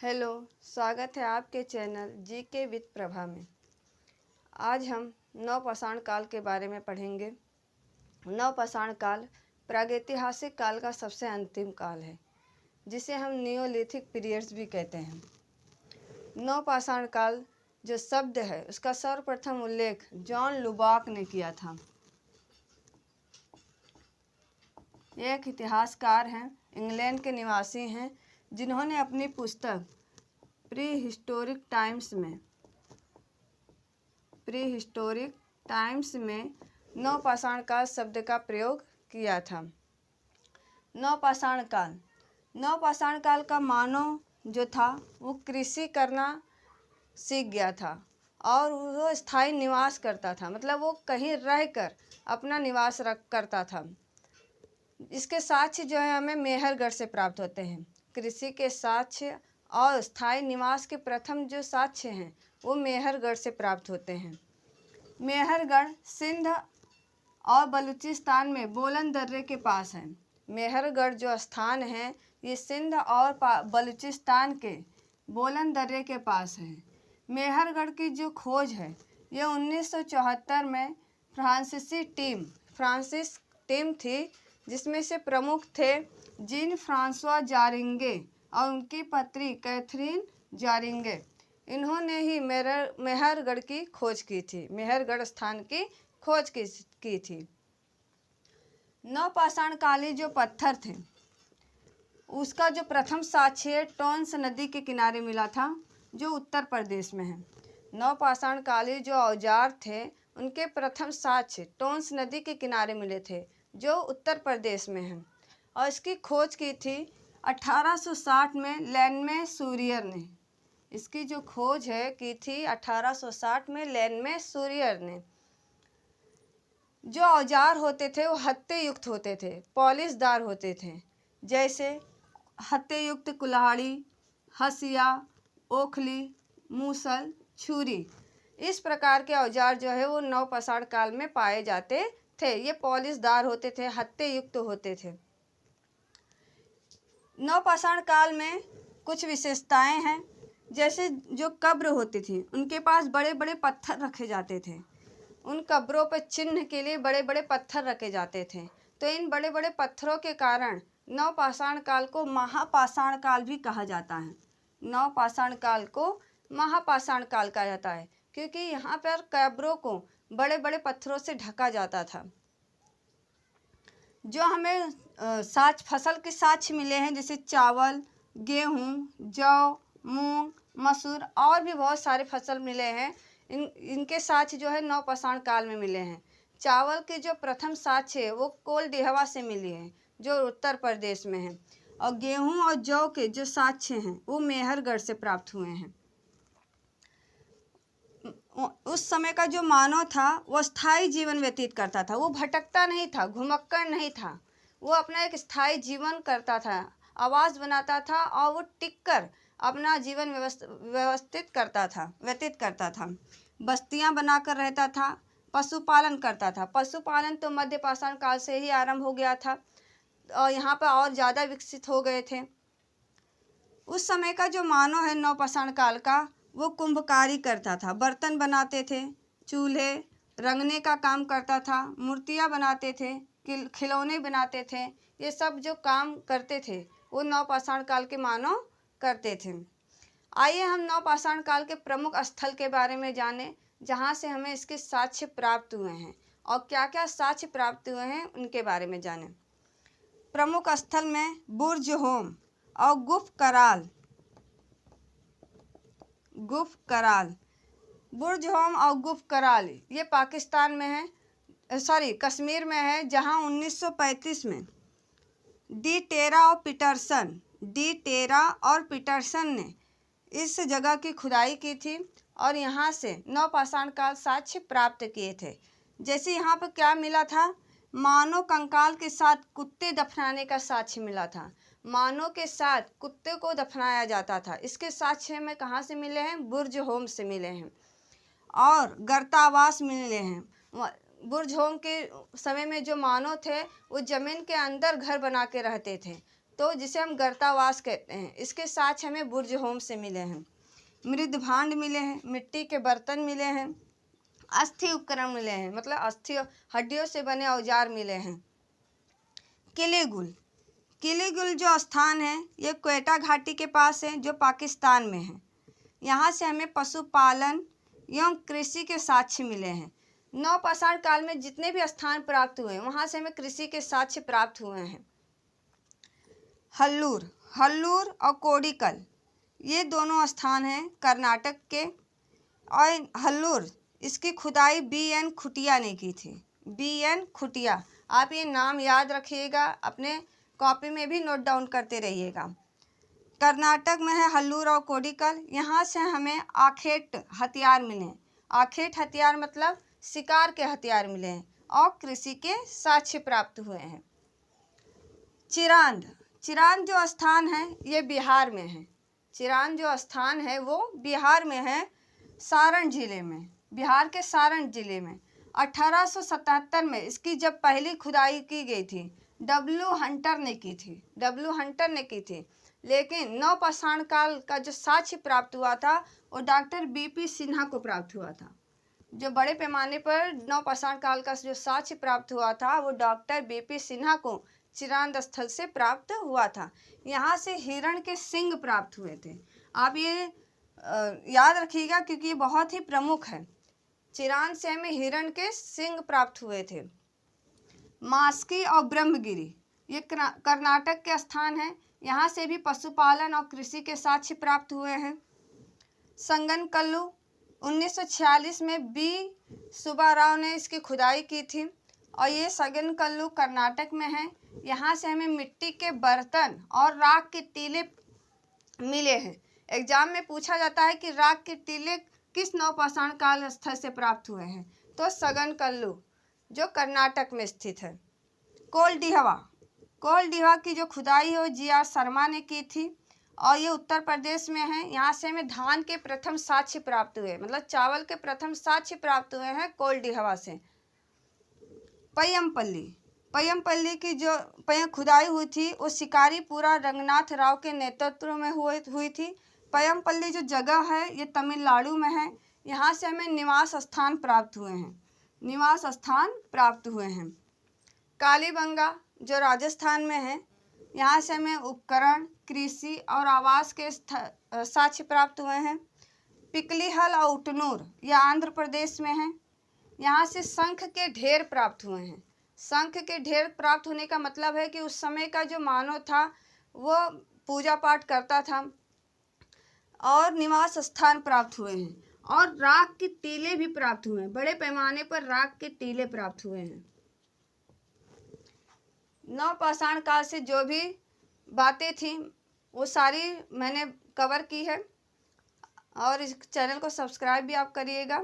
Hello, स्वागत है आपके चैनल जीके विद प्रभा में। आज हम नवपाषाण काल के बारे में पढ़ेंगे। नवपाषाण काल प्रागैतिहासिक काल का सबसे अंतिम काल है, जिसे हम नियोलिथिक पीरियड्स भी कहते हैं। नवपाषाण काल जो शब्द है उसका सर्वप्रथम उल्लेख जॉन लुबाक ने किया था। ये एक इतिहासकार हैं, इंग्लैंड के निवासी हैं, जिन्होंने अपनी पुस्तक प्री हिस्टोरिक टाइम्स में नवपाषाण काल शब्द का प्रयोग किया था। नवपाषाण काल का मानव जो था वो कृषि करना सीख गया था और वो स्थायी निवास करता था, मतलब वो कहीं रहकर अपना निवास करता था। इसके साक्ष्य जो है हमें मेहरगढ़ से प्राप्त होते हैं। कृषि के साक्ष्य और स्थायी निवास के प्रथम जो साक्ष्य हैं वो मेहरगढ़ से प्राप्त होते हैं। मेहरगढ़ सिंध और बलूचिस्तान में बोलन दर्रे के पास है। मेहरगढ़ जो स्थान है ये सिंध और बलूचिस्तान के बोलन दर्रे के पास है। मेहरगढ़ की जो खोज है ये 1974 में फ्रांसिस टीम थी, जिसमें से प्रमुख थे जीन फ्रांसवा जारिंगे और उनकी पत्नी कैथरीन जारिंगे। इन्होंने ही मेहरगढ़ की खोज की थी, मेहरगढ़ स्थान की खोज की थी। नवपाषाण कालीन जो पत्थर थे उसका जो प्रथम साक्ष्य टोंस नदी के किनारे मिला था, जो उत्तर प्रदेश में है। नवपाषाण कालीन जो औजार थे उनके प्रथम साक्ष्य टोंस नदी के किनारे मिले थे, जो उत्तर प्रदेश में है, और इसकी खोज की थी 1860 में लैनमे सूरियर ने। इसकी जो खोज है की थी 1860 में लैनमे सूरियर ने। जो औजार होते थे वो हत्थे युक्त होते थे, पॉलिशदार होते थे, जैसे हत्थे युक्त कुल्हाड़ी, हसिया, ओखली, मूसल, छुरी। इस प्रकार के औजार जो है वो नवपाषाण काल में पाए जाते थे। ये पॉलिशदार होते थे, हत्थे युक्त होते थे। नवपाषाण काल में कुछ विशेषताएं हैं, जैसे जो कब्र होती थी उनके पास बड़े बड़े पत्थर रखे जाते थे। उन कब्रों पर चिन्ह के लिए बड़े बड़े पत्थर रखे जाते थे। तो इन बड़े बड़े पत्थरों के कारण नवपाषाण काल को महापाषाण काल भी कहा जाता है। नवपाषाण काल को महापाषाण काल कहा जाता है, क्योंकि यहाँ पर कब्रों को बड़े बड़े पत्थरों से ढका जाता था। जो हमें फसल के साक्ष्य मिले हैं, जैसे चावल, गेहूँ, जौ, मूंग, मसूर और भी बहुत सारे फसल मिले हैं। इनके साक्ष्य जो है नवपाषाण काल में मिले हैं। चावल के जो प्रथम साक्ष्य है वो कोलडिहवा से मिली है, जो उत्तर प्रदेश में है, और गेहूँ और जौ के जो साक्ष्य हैं वो मेहरगढ़ से प्राप्त हुए हैं। उस समय का जो मानव था वो स्थायी जीवन व्यतीत करता था, वो भटकता नहीं था, घुमक्कड़ नहीं था, वो अपना एक स्थायी जीवन करता था, आवास बनाता था और वो टिककर अपना जीवन व्यतीत करता था। बस्तियां बनाकर रहता था, पशुपालन करता था। पशुपालन तो मध्यपाषाण काल से ही आरंभ हो गया था और यहाँ पर और ज़्यादा विकसित हो गए थे। उस समय का जो मानव है नवपाषाण काल का, वो कुंभकारी करता था, बर्तन बनाते थे, चूल्हे रंगने का काम करता था, मूर्तियाँ बनाते थे, खिलौने बनाते थे। ये सब जो काम करते थे वो नवपाषाण काल के मानव करते थे। आइए हम नवपाषाण काल के प्रमुख स्थल के बारे में जानें, जहाँ से हमें इसके साक्ष्य प्राप्त हुए हैं, और क्या क्या साक्ष्य प्राप्त हुए हैं उनके बारे में जानें। प्रमुख स्थल में बुर्ज होम और गुफ कराल। बुर्ज होम और गुफ कराल ये पाकिस्तान में है, कश्मीर में है, जहां 1935 में डी टेरा और पीटरसन ने इस जगह की खुदाई की थी और यहाँ से नवपाषाण काल साक्ष्य प्राप्त किए थे। जैसे यहाँ पर क्या मिला था, मानव कंकाल के साथ कुत्ते दफनाने का साक्ष्य मिला था। मानव के साथ कुत्ते को दफनाया जाता था। इसके साक्ष्य हमें कहाँ से मिले हैं? बुर्ज होम से मिले हैं। और गर्तावास मिले हैं। बुर्ज होम के समय में जो मानव थे वो जमीन के अंदर घर बना के रहते थे, तो जिसे हम गर्तावास कहते हैं। इसके साक्ष्य हमें बुर्ज होम से मिले हैं। मृद भांड मिले हैं, मिट्टी के बर्तन मिले हैं, अस्थि उपकरण मिले हैं, मतलब अस्थि हड्डियों से बने औजार मिले हैं। किलीगुल, किलीगुल जो स्थान है ये क्वेटा घाटी के पास है, जो पाकिस्तान में है। यहाँ से हमें पशुपालन एवं कृषि के साक्ष्य मिले हैं। नवपाषाण काल में जितने भी स्थान प्राप्त हुए वहाँ से हमें कृषि के साक्ष्य प्राप्त हुए हैं। हल्लूर, हल्लूर और कोडिकल ये दोनों स्थान हैं कर्नाटक के। और हल्लूर इसकी खुदाई BN खुटिया ने की थी। BN खुटिया, आप ये नाम याद रखिएगा, अपने कॉपी में भी नोट डाउन करते रहिएगा। कर्नाटक में है हल्लूर और कोडिकल। यहाँ से हमें आखेट हथियार मिले। आखेट हथियार मतलब शिकार के हथियार मिले हैं और कृषि के साक्ष्य प्राप्त हुए हैं। चिरांद, चिरांद जो स्थान है ये बिहार में है। चिरांद जो स्थान है वो बिहार में है, सारण जिले में, बिहार के सारण जिले में। 1877 में इसकी जब पहली खुदाई की गई थी, W हंटर ने की थी, W हंटर ने की थी। लेकिन नवपाषाण काल का जो साक्ष्य प्राप्त हुआ था वो डॉक्टर BP सिन्हा को प्राप्त हुआ था। जो बड़े पैमाने पर नवपाषाण काल का जो साक्ष्य प्राप्त हुआ था वो डॉक्टर BP सिन्हा को चिरांद स्थल से प्राप्त हुआ था। यहाँ से हिरण के सिंग प्राप्त हुए थे। आप ये याद रखिएगा क्योंकि ये बहुत ही प्रमुख है। चिरांद से हमें हिरण के सिंग प्राप्त हुए थे। मास्की और ब्रह्मगिरी ये कर्नाटक के स्थान है। यहाँ से भी पशुपालन और कृषि के साक्ष्य प्राप्त हुए हैं। संगनकल्लू 1946 में B सुब्बाराव ने इसकी खुदाई की थी और ये संगनकल्लू कर्नाटक में है। यहाँ से हमें मिट्टी के बर्तन और राख के टीले मिले हैं। एग्जाम में पूछा जाता है कि राख के टीले किस नवपाषाण काल स्थल से प्राप्त हुए हैं, तो संगनकल्लू जो कर्नाटक में स्थित है। कोलडिहवा, कोलडिहवा की जो खुदाई है वो GR शर्मा ने की थी और ये उत्तर प्रदेश में है। यहाँ से हमें धान के प्रथम साक्ष्य प्राप्त हुए, मतलब चावल के प्रथम साक्ष्य प्राप्त हुए हैं कोलडिहवा से। पय्यमपल्ली, पय्यमपल्ली की जो खुदाई हुई थी वो शिकारीपुरा रंगनाथ राव के नेतृत्व में हुई थी। पय्यमपल्ली जो जगह है ये तमिलनाडु में है। यहाँ से हमें निवास स्थान प्राप्त हुए हैं, निवास स्थान प्राप्त हुए हैं। कालीबंगा जो राजस्थान में है, यहाँ से हमें उपकरण, कृषि और आवास के साक्ष्य प्राप्त हुए हैं। पिकलीहल और उटनूर यह आंध्र प्रदेश में है। यहाँ से शंख के ढेर प्राप्त हुए हैं। शंख के ढेर प्राप्त होने का मतलब है कि उस समय का जो मानव था वो पूजा पाठ करता था और निवास स्थान प्राप्त हुए हैं। और राख के टीले भी प्राप्त हुए हैं, बड़े पैमाने पर राख के टीले प्राप्त हुए हैं। नवपाषाण काल से जो भी बातें थी वो सारी मैंने कवर की है और इस चैनल को सब्सक्राइब भी आप करिएगा।